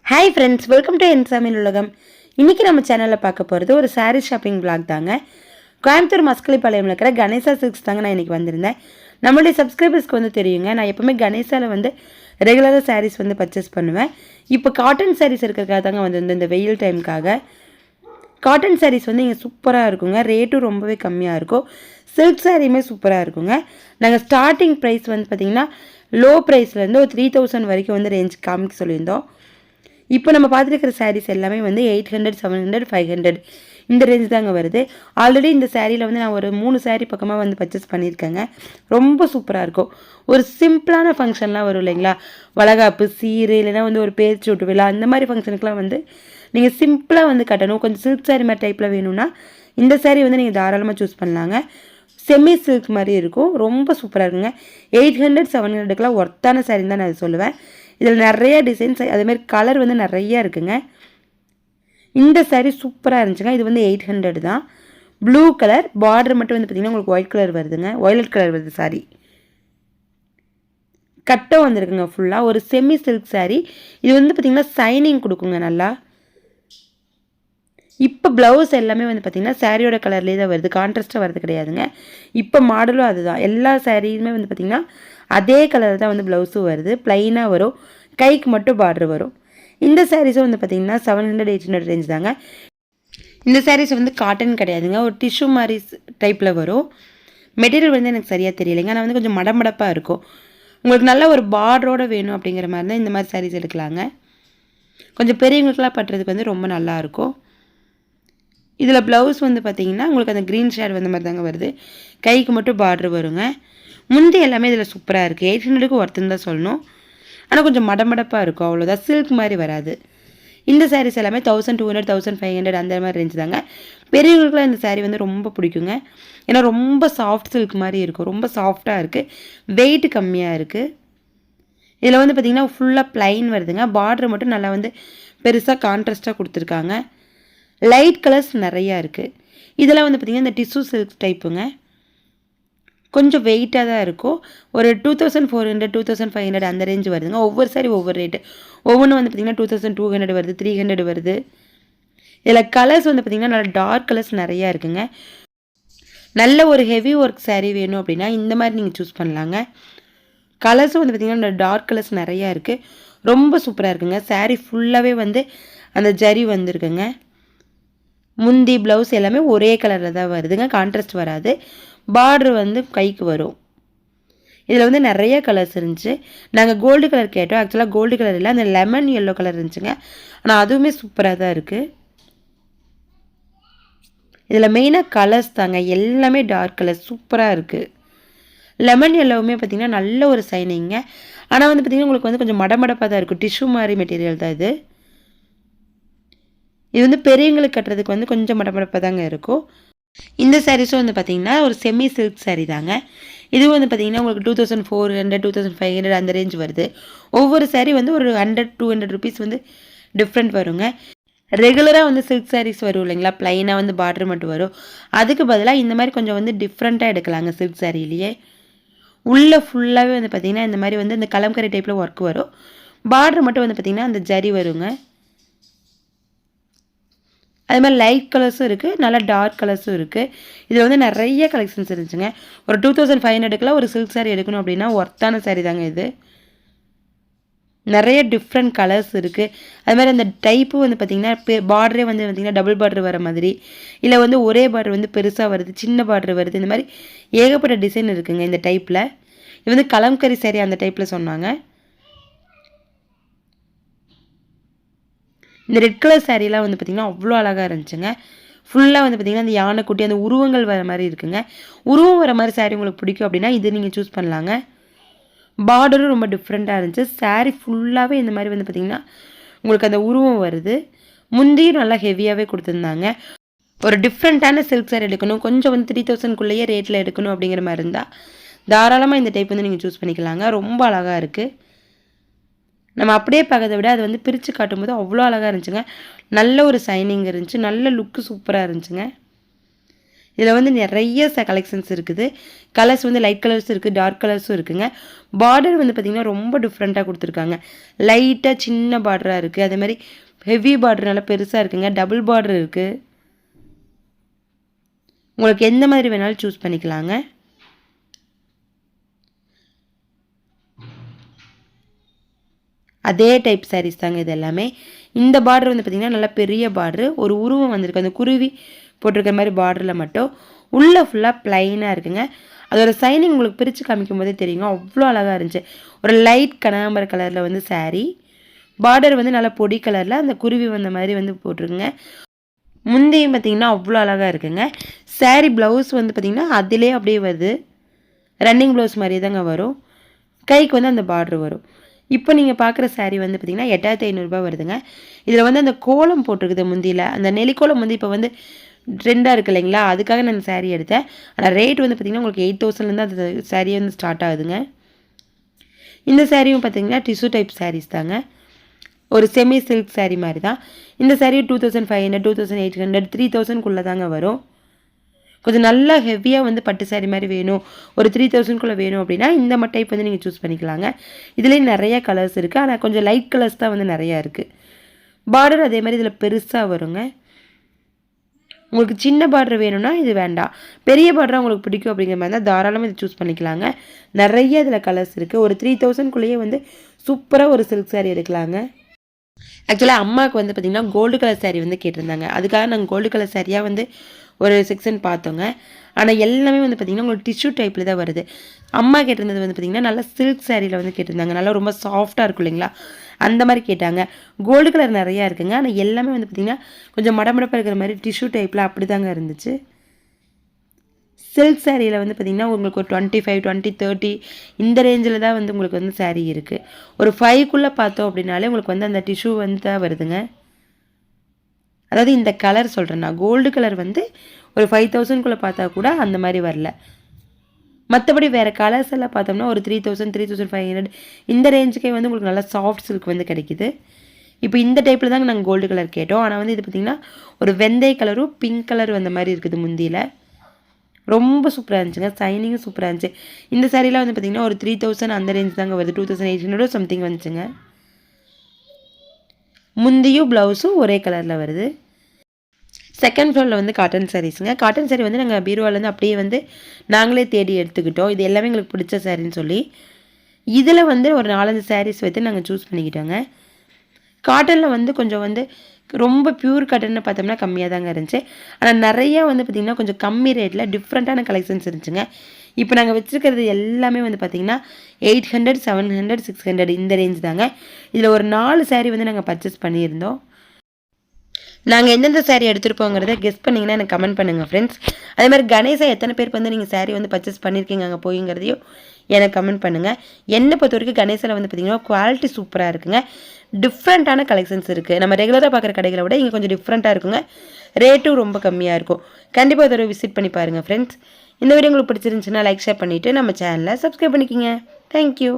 Hi friends, welcome to என் சமையல் உலகம். இன்றைக்கி நம்ம சேனலில் பார்க்க போகிறது ஒரு சாரீ ஷாப்பிங் பிளாக் தாங்க. கோயம்புத்தூர் மஸ்கலிப்பாளையம்ல இருக்கிற கணேசா சில்க்ஸ் தாங்க நான் இன்றைக்கி வந்திருந்தேன். நம்மளுடைய சப்ஸ்கிரைபர்ஸ்க்கு வந்து தெரியுங்க, நான் எப்போவுமே கணேசாவில் வந்து ரெகுலராக சாரீஸ் வந்து பர்ச்சேஸ் பண்ணுவேன். இப்போ காட்டன் சாரீஸ் இருக்கிறதுக்காக தாங்க வந்து இந்த வெயில் டைமுக்காக. காட்டன் சாரீஸ் வந்து இங்கே சூப்பராக இருக்குங்க, ரேட்டும் ரொம்பவே கம்மியாக இருக்கும். சில்க் சாரியுமே சூப்பராக இருக்குங்க. நாங்கள் ஸ்டார்டிங் ப்ரைஸ் வந்து பார்த்திங்கன்னா லோ ப்ரைஸ்லேருந்து ஒரு 3000 வரைக்கும் வந்து ரேஞ்ச் காமிக்க சொல்லியிருந்தோம். இப்போ நம்ம பார்த்துருக்கிற சாரீஸ் எல்லாமே வந்து 800, 700, 500 இந்த ரேஞ்ச் தாங்க வருது. ஆல்ரெடி இந்த சாரியில் வந்து நான் ஒரு 3 சாரீ பக்கமாக வந்து பர்ச்சேஸ் பண்ணியிருக்கேங்க. ரொம்ப சூப்பராக இருக்கும். ஒரு சிம்பிளான ஃபங்க்ஷன்லாம் வரும் இல்லைங்களா, வளகாப்பு, சீரு, இல்லைனா வந்து ஒரு பேர்ச்சூட்டு விழா, அந்த மாதிரி ஃபங்க்ஷனுக்குலாம் வந்து நீங்கள் சிம்பிளாக வந்து கட்டணும். கொஞ்சம் சில்க் சாரீ மாதிரி டைப்பில் வேணும்னா இந்த சாரீ வந்து நீங்கள் தாராளமாக சூஸ் பண்ணலாங்க. செமி சில்க் மாதிரி இருக்கும், ரொம்ப சூப்பராக இருக்குங்க. 800, 700க்குலாம் ஒர்த்தான சாரின்னு தான் நான் சொல்லுவேன். இதில் நிறைய டிசைன்ஸ், அதேமாதிரி கலர் வந்து நிறையா இருக்குங்க. இந்த சாரீ சூப்பராக இருந்துச்சுங்க. இது வந்து 800 தான். ப்ளூ கலர் பார்டர் மட்டும் வந்து பார்த்திங்கன்னா உங்களுக்கு ஒயிட் கலர் வருதுங்க, ஒயலட் கலர் வருது சாரீ. கட்டம் வந்துருக்குங்க ஃபுல்லாக. ஒரு செமி சில்க் சாரீ. இது வந்து பார்த்திங்கன்னா சைனிங் கொடுக்குங்க நல்லா. இப்போ ப்ளவுஸ் எல்லாமே வந்து பார்த்திங்கன்னா சாரியோட கலர்லேயே தான் வருது, கான்ட்ராஸ்ட்டாக வருது கிடையாதுங்க. இப்போ மாடலும் அதுதான். எல்லா சாரியுமே வந்து பார்த்திங்கன்னா அதே கலர் தான் வந்து ப்ளவுஸும் வருது, ப்ளைனாக வரும், கைக்கு மட்டும் பார்டர் வரும். இந்த சாரீஸும் வந்து பார்த்திங்கன்னா 700, 800 ரேஞ்ச் தாங்க. இந்த சாரீஸ் வந்து காட்டன் கிடையாதுங்க, ஒரு டிஷ்யூ மாதிரி டைப்பில் வரும். மெட்டீரியல் வந்து எனக்கு சரியாக தெரியலைங்க, ஆனால் வந்து கொஞ்சம் மடமடப்பாக இருக்கும். உங்களுக்கு நல்ல ஒரு பார்டரோடு வேணும் அப்படிங்கிற மாதிரி தான் இந்த மாதிரி சாரீஸ் எடுக்கலாங்க. கொஞ்சம் பெரியவங்களுக்குலாம் பட்டுறதுக்கு வந்து ரொம்ப நல்லாயிருக்கும். இதில் ப்ளவுஸ் வந்து பார்த்திங்கன்னா உங்களுக்கு அந்த க்ரீன் ஷேட் வந்த மாதிரி தாங்க வருது, கைக்கு மட்டும் பார்டர் வருங்க. முந்தி எல்லாமே இதில் சூப்பராக இருக்குது. 800க்கு ஒர்த்துன்னு தான் சொல்லணும், ஆனால் கொஞ்சம் மடமடப்பாக இருக்கும், அவ்வளோதான். சில்க் மாதிரி வராது. இந்த சாரீஸ் எல்லாமே 1200, 1500 அந்த மாதிரி ரேஞ்ச் தாங்க. பெரியவங்களுக்குலாம் இந்த சாரீ வந்து ரொம்ப பிடிக்குங்க, ஏன்னா ரொம்ப சாஃப்ட் சில்க் மாதிரி இருக்கும், ரொம்ப சாஃப்டாக இருக்குது, வெயிட் கம்மியாக இருக்குது. இதில் வந்து பார்த்திங்கன்னா ஃபுல்லாக ப்ளைன் வருதுங்க, பார்டர் மட்டும் நல்லா வந்து பெருசாக கான்ட்ராஸ்ட்டாக கொடுத்துருக்காங்க. லைட் கலர்ஸ் நிறையா இருக்குது. இதெல்லாம் வந்து பார்த்திங்கன்னா இந்த டிஷ்யூ சில்க் டைப்புங்க, கொஞ்சம் வெயிட்டாக தான் இருக்கும். ஒரு 2400, 2500 அந்த ரேஞ்சு வருதுங்க. ஒவ்வொரு சாரி ஒவ்வொரு ரேட்டு. ஒவ்வொன்றும் வந்து பார்த்திங்கன்னா 2200 வருது, 300 வருது. இதில் கலர்ஸ் வந்து பார்த்திங்கன்னா நல்லா டார்க் கலர்ஸ் நிறையா இருக்குங்க. நல்ல ஒரு ஹெவி ஒர்க் சாரீ வேணும் அப்படின்னா இந்த மாதிரி நீங்கள் சூஸ் பண்ணலாங்க. கலர்ஸும் வந்து பார்த்திங்கன்னா டார்க் கலர்ஸ் நிறையா இருக்குது, ரொம்ப சூப்பராக இருக்குங்க. சாரீ ஃபுல்லாகவே வந்து அந்த ஜரி வந்துருக்குங்க. முந்தி ப்ளவுஸ் எல்லாமே ஒரே கலரில் தான் வருதுங்க, கான்ட்ராஸ்ட் வராது. பார்டர் வந்து கைக்கு வரும். இதில் வந்து நிறைய கலர்ஸ் இருந்துச்சு. நாங்கள் கோல்டு கலர் கேட்டோம், ஆக்சுவலாக கோல்டு கலர் இல்லை, அந்த லெமன் எல்லோ கலர் இருந்துச்சுங்க, ஆனால் அதுவுமே சூப்பராக தான் இருக்குது. இதில் மெயினாக கலர்ஸ் தாங்க, எல்லாமே டார்க் கலர் சூப்பராக இருக்குது. லெமன் எல்லோவுமே பார்த்திங்கன்னா நல்ல ஒரு சைனிங்க, ஆனால் வந்து பார்த்திங்கன்னா உங்களுக்கு வந்து கொஞ்சம் மடமடப்பாக தான் இருக்கும், டிஷ்யூ மாதிரி மெட்டீரியல் தான் இது. இது வந்து பெரியவங்களுக்கு கட்டுறதுக்கு வந்து கொஞ்சம் மடமடப்பாக தாங்க இருக்கும். இந்த சாரீஸும் வந்து பார்த்திங்கன்னா ஒரு செமி சில்க் சாரீ தாங்க. இதுவும் வந்து பார்த்திங்கன்னா உங்களுக்கு 2400, 2500 அந்த ரேஞ்ச் வருது. ஒவ்வொரு சாரீ வந்து ஒரு 100, 200 ருபீஸ் வந்து டிஃப்ரெண்ட் வருங்க. ரெகுலராக வந்து சில்க் சாரீஸ் வரும் இல்லைங்களா, ப்ளைனாக வந்து பார்டர் மட்டும் வரும். அதுக்கு பதிலாக இந்த மாதிரி கொஞ்சம் வந்து டிஃப்ரெண்ட்டாக எடுக்கலாங்க. சில்க் சாரிலேயே உள்ளே ஃபுல்லாகவே வந்து பார்த்திங்கன்னா இந்த மாதிரி வந்து இந்த கலம்கரி டைப்பில் ஒர்க் வரும், பார்டர் மட்டும் வந்து பார்த்திங்கன்னா அந்த ஜரி வருங்க. அது மாதிரி லைட் கலர்ஸும் இருக்குது, நல்லா டார்க் கலர்ஸும் இருக்குது. இதில் வந்து நிறைய கலெக்ஷன்ஸ் இருந்துச்சுங்க. ஒரு 2500க்குலாம் ஒரு சில்க் சாரீ எடுக்கணும் அப்படின்னா ஒர்த்தான சாரீ தாங்க இது. நிறைய டிஃப்ரெண்ட் கலர்ஸ் இருக்குது. அது மாதிரி அந்த டைப்பும் வந்து பார்த்திங்கன்னா பார்டரே வந்து பார்த்திங்கன்னா டபுள் பார்டர் வர மாதிரி, இல்லை வந்து ஒரே பார்டர் வந்து பெருசாக வருது, சின்ன பார்டர் வருது, இந்த மாதிரி ஏகப்பட்ட டிசைன் இருக்குங்க இந்த டைப்பில். இது வந்து கலம்கரி சாரீ அந்த டைப்பில் சொன்னாங்க. இந்த ரெட் கலர் சாரீலாம் வந்து பார்த்திங்கன்னா அவ்வளோ அழகாக இருந்துச்சுங்க. ஃபுல்லாக வந்து பார்த்திங்கன்னா அந்த யானைக்குட்டி அந்த உருவங்கள் வர மாதிரி இருக்குங்க. உருவம் வர மாதிரி சாரீ உங்களுக்கு பிடிக்கும் அப்படின்னா இது நீங்கள் சூஸ் பண்ணலாங்க. பார்டரும் ரொம்ப டிஃப்ரெண்ட்டாக இருந்துச்சு. சாரீ ஃபுல்லாகவே இந்த மாதிரி வந்து பார்த்திங்கன்னா உங்களுக்கு அந்த உருவம் வருது. முந்தியும் நல்லா ஹெவியாகவே கொடுத்துருந்தாங்க. ஒரு டிஃப்ரெண்ட்டான சில்க் சாரீ எடுக்கணும், கொஞ்சம் வந்து 3000க்குள்ளேயே ரேட்டில் எடுக்கணும் அப்படிங்கிற மாதிரி இருந்தால் தாராளமாக இந்த டைப் வந்து நீங்கள் சூஸ் பண்ணிக்கலாங்க. ரொம்ப அழகாக இருக்குது. நம்ம அப்படியே பார்க்கறத விட அது வந்து பிரித்து காட்டும்போது அவ்வளோ அழகாக இருந்துச்சுங்க. நல்ல ஒரு சைனிங் இருந்துச்சு, நல்ல லுக்கு சூப்பராக இருந்துச்சுங்க. இதில் வந்து நிறைய கலெக்ஷன்ஸ் இருக்குது. கலர்ஸ் வந்து லைட் கலர்ஸும் இருக்குது, டார்க் கலர்ஸும் இருக்குங்க. பார்டர் வந்து பார்த்திங்கன்னா ரொம்ப டிஃப்ரெண்ட்டாக கொடுத்துருக்காங்க. லைட்டாக சின்ன பார்டராக இருக்குது, அதே மாதிரி ஹெவி பார்டர் நல்லா பெருசாக இருக்குங்க. டபுள் பார்டர் இருக்குது. உங்களுக்கு எந்த மாதிரி வேணாலும் சூஸ் பண்ணிக்கலாங்க. அதே டைப் சாரீஸ் தாங்க இது எல்லாமே. இந்த பார்டர் வந்து பார்த்திங்கன்னா நல்லா பெரிய பார்டரு, ஒரு உருவம் வந்திருக்கு, அந்த குருவி போட்டிருக்கிற மாதிரி பார்டரில் மட்டும். உள்ளே ஃபுல்லாக ப்ளைனாக இருக்குங்க. அதோட சைனிங் உங்களுக்கு பிரித்து காமிக்கும் போதே தெரியுங்க, அவ்வளோ அழகாக இருந்துச்சு. ஒரு லைட் கனகாம்பர கலரில் வந்து சாரீ, பார்டர் வந்து நல்லா பொடி கலரில் அந்த குருவி வந்த மாதிரி வந்து போட்டிருக்குங்க. முந்தையும் பார்த்திங்கன்னா அவ்வளோ அழகாக இருக்குங்க. சாரீ ப்ளவுஸ் வந்து பார்த்திங்கன்னா அதிலே அப்படியே வருது, ரன்னிங் ப்ளவுஸ் மாதிரி தாங்க வரும். கைக்கு வந்து அந்த பார்டர் வரும். இப்போ நீங்கள் பார்க்குற சாரீ வந்து பார்த்திங்கன்னா 8500 வருதுங்க. இதில் வந்து அந்த கோலம் போட்டிருக்குது முந்தியில், அந்த நெலிக்கோலம் வந்து இப்போ வந்து ட்ரெண்டாக இருக்குது இல்லைங்களா, அதுக்காக நான் சாரீ எடுத்தேன். ஆனால் ரேட் வந்து பார்த்திங்கன்னா உங்களுக்கு 8000லேருந்து அந்த சாரியே வந்து ஸ்டார்ட் ஆகுதுங்க. இந்த சாரியும் பார்த்திங்கன்னா டிஷ்யூ டைப் சாரீஸ் தாங்க, ஒரு செமி சில்க் சாரீ மாதிரி தான். இந்த சாரீ 2500, 2800, 3000க்குள்ளே தாங்க வரும். கொஞ்சம் நல்லா ஹெவியாக வந்து பட்டு சாரீ மாதிரி வேணும், ஒரு 3000க்குள்ளே வேணும் அப்படின்னா இந்த டைப் வந்து நீங்கள் சூஸ் பண்ணிக்கலாங்க. இதுலேயும் நிறைய கலர்ஸ் இருக்குது, ஆனால் கொஞ்சம் லைட் கலர்ஸ் தான் வந்து நிறையா இருக்குது. பார்டர் அதே மாதிரி இதில் பெருசாக வருங்க. உங்களுக்கு சின்ன பார்டர் வேணும்னா இது வேண்டாம், பெரிய பார்டராக உங்களுக்கு பிடிக்கும் அப்படிங்கிற மாதிரி தான் தாராளமாக இது சூஸ் பண்ணிக்கலாங்க. நிறைய இதில் கலர்ஸ் இருக்குது. ஒரு 3000க்குள்ளேயே வந்து சூப்பராக ஒரு சில்க் சாரீ எடுக்கலாங்க. ஆக்சுவலாக அம்மாவுக்கு வந்து பார்த்திங்கன்னா கோல்டு கலர் சாரீ வந்து கேட்டிருந்தாங்க, அதுக்காக நாங்கள் கோல்டு கலர் சாரியாக வந்து ஒரு செக்ஷன் பார்த்தோங்க. ஆனால் எல்லாமே வந்து பார்த்திங்கன்னா உங்களுக்கு டிஷ்யூ டைப்பில் தான் வருது. அம்மா கேட்டிருந்தது வந்து பார்த்திங்கன்னா நல்லா சில்க் சாரியில் வந்து கேட்டிருந்தாங்க, நல்லா ரொம்ப சாஃப்டாக இருக்கும் இல்லைங்களா, அந்த மாதிரி கேட்டாங்க. கோல்டு கலர் நிறையா இருக்குங்க, ஆனால் எல்லாமே வந்து பார்த்திங்கன்னா கொஞ்சம் மடமடப்பாக இருக்கிற மாதிரி டிஷ்யூ டைப்பில் அப்படி தாங்க இருந்துச்சு. சில்க் சாரியில் வந்து பார்த்திங்கன்னா உங்களுக்கு ஒரு 25, 20, 30 இந்த ரேஞ்சில் தான் வந்து உங்களுக்கு வந்து சாரீ இருக்குது. ஒரு 5க்குள்ளே பார்த்தோம் அப்படின்னாலே உங்களுக்கு வந்து அந்த டிஷ்யூ வந்து தான் வருதுங்க. அதாவது இந்த கலர் சொல்கிறேன் நான், கோல்டு கலர் வந்து ஒரு 5000க்குள்ளே பார்த்தா கூட அந்த மாதிரி வரல. மற்றபடி வேறு கலர்ஸ் எல்லாம் பார்த்தோம்னா ஒரு 3000, 3500 இந்த ரேஞ்சுக்கே வந்து உங்களுக்கு நல்லா சாஃப்ட் சில்க் வந்து கிடைக்கிது. இப்போ இந்த டைப்பில் தாங்க நாங்கள் கோல்டு கலர் கேட்டோம். ஆனால் வந்து இது பார்த்திங்கன்னா ஒரு வெந்தய கலரும் பிங்க் கலர் வந்த மாதிரி இருக்குது முந்தியில். ரொம்ப சூப்பராக இருந்துச்சுங்க, சைனிங்கும் சூப்பராக இருந்துச்சு. இந்த சாரீலாம் வந்து பார்த்திங்கன்னா ஒரு 3000 அந்த ரேஞ்ச் தாங்க வருது, 2800 சம்திங் வந்துச்சுங்க. முந்தியும் ப்ளவுஸும் ஒரே கலரில் வருது. செகண்ட் ஃப்ளோரில் வந்து காட்டன் சாரீஸுங்க. காட்டன் சாரீ வந்து நாங்கள் பீரோவிலேருந்து அப்படியே வந்து நாங்களே தேடி எடுத்துக்கிட்டோம். இது எல்லாமே எங்களுக்கு பிடிச்ச சாரின்னு சொல்லி இதில் வந்து ஒரு 4-5 சாரீஸ் வைத்து நாங்கள் சூஸ் பண்ணிக்கிட்டோங்க. காட்டனில் வந்து கொஞ்சம் வந்து ரொம்ப பியூர் காட்டன்னு பார்த்தோம்னா கம்மியாக தாங்க இருந்துச்சு. ஆனால் நிறையா வந்து பார்த்திங்கன்னா கொஞ்சம் கம்மி ரேட்டில் டிஃப்ரெண்ட்டான கலெக்ஷன்ஸ் இருந்துச்சுங்க. இப்போ நாங்கள் வச்சுருக்கிறது எல்லாமே வந்து பார்த்திங்கன்னா 800, 700, 600 இந்த ரேஞ்ச் தாங்க. இதில் ஒரு 4 சாரீ வந்து நாங்கள் பர்ச்சேஸ் பண்ணியிருந்தோம். நாங்கள் எந்தெந்த சாரீ எடுத்துருப்போங்கிறத கெஸ் பண்ணிங்கன்னா எனக்கு கமெண்ட் பண்ணுங்கள் ஃப்ரெண்ட்ஸ். அதே மாதிரி கணேசா எத்தனை பேருக்கு வந்து நீங்கள் சாரீ வந்து பர்ச்சேஸ் பண்ணியிருக்கீங்க அங்கே போய்ங்கிறதையும் எனக்கு கமெண்ட் பண்ணுங்கள். என்னை பொறுத்த வரைக்கும் கணேசாவில் வந்து பார்த்திங்கன்னா குவாலிட்டி சூப்பராக இருக்குங்க, டிஃப்ரெண்ட்டான கலெக்ஷன்ஸ் இருக்குது. நம்ம ரெகுலராக பார்க்குற கடைகளை விட இங்கே கொஞ்சம் டிஃப்ரெண்ட்டாக இருக்குங்க, ரேட்டும் ரொம்ப கம்மியாக இருக்கும். கண்டிப்பாக இதோட விசிட் பண்ணி பாருங்கள் ஃப்ரெண்ட்ஸ். இந்த வீடியோ உங்களுக்கு பிடிச்சிருந்துச்சுன்னா லைக் ஷேர் பண்ணிவிட்டு நம்ம சேனலை சப்ஸ்கிரைப் பண்ணிக்கிங்க. தேங்க்யூ.